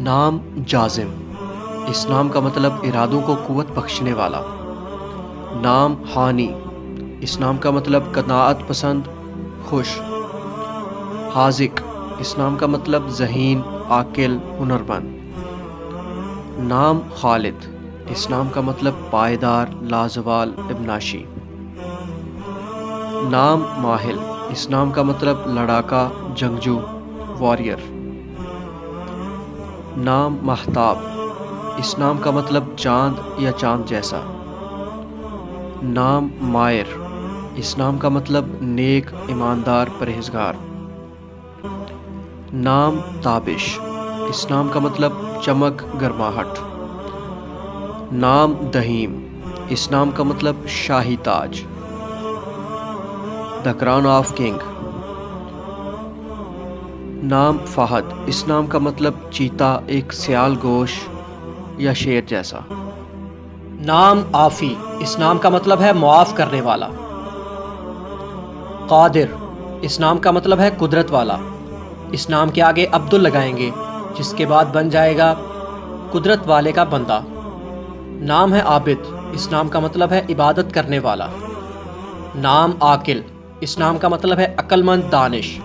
نام جازم، اس نام کا مطلب ارادوں کو قوت بخشنے والا۔ نام حانی، اس نام کا مطلب قناعت پسند، خوش۔ حاذق، اس نام کا مطلب ذہین، عاقل، ہنرمند۔ نام خالد، اس نام کا مطلب پائیدار، لازوال، ابناشی۔ نام ماہل، اس نام کا مطلب لڑاکا، جنگجو، واریر۔ نام مہتاب، اس نام کا مطلب چاند یا چاند جیسا۔ نام مائر، اس نام کا مطلب نیک، ایماندار، پرہیزگار۔ نام تابش، اس نام کا مطلب چمک، گرماہٹ۔ نام دہیم، اس نام کا مطلب شاہی تاج، دی کراؤن آف کنگ۔ نام فہد، اس نام کا مطلب چیتا، ایک سیال گوش یا شیر جیسا۔ نام عافی، اس نام کا مطلب ہے معاف کرنے والا۔ قادر، اس نام کا مطلب ہے قدرت والا۔ اس نام کے آگے عبد لگائیں گے جس کے بعد بن جائے گا قدرت والے کا بندہ۔ نام ہے عابد، اس نام کا مطلب ہے عبادت کرنے والا۔ نام عاقل، اس نام کا مطلب ہے عقل مند، دانش۔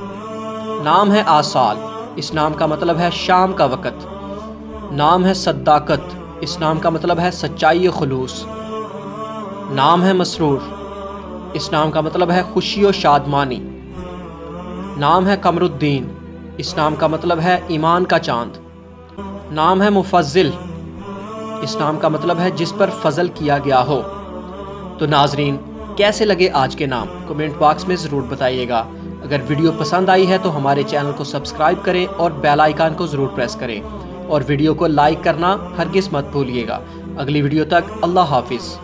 نام ہے آصال، اس نام کا مطلب ہے شام کا وقت۔ نام ہے صداقت، اس نام کا مطلب ہے سچائی و خلوص۔ نام ہے مسرور، اس نام کا مطلب ہے خوشی و شادمانی۔ نام ہے قمر الدین، اس نام کا مطلب ہے ایمان کا چاند۔ نام ہے مفضل، اس نام کا مطلب ہے جس پر فضل کیا گیا ہو۔ تو ناظرین، کیسے لگے آج کے نام کمنٹ باکس میں ضرور بتائیے گا۔ اگر ویڈیو پسند آئی ہے تو ہمارے چینل کو سبسکرائب کریں اور بیل آئیکن کو ضرور پریس کریں، اور ویڈیو کو لائک کرنا ہرگز مت بھولیے گا۔ اگلی ویڈیو تک اللہ حافظ۔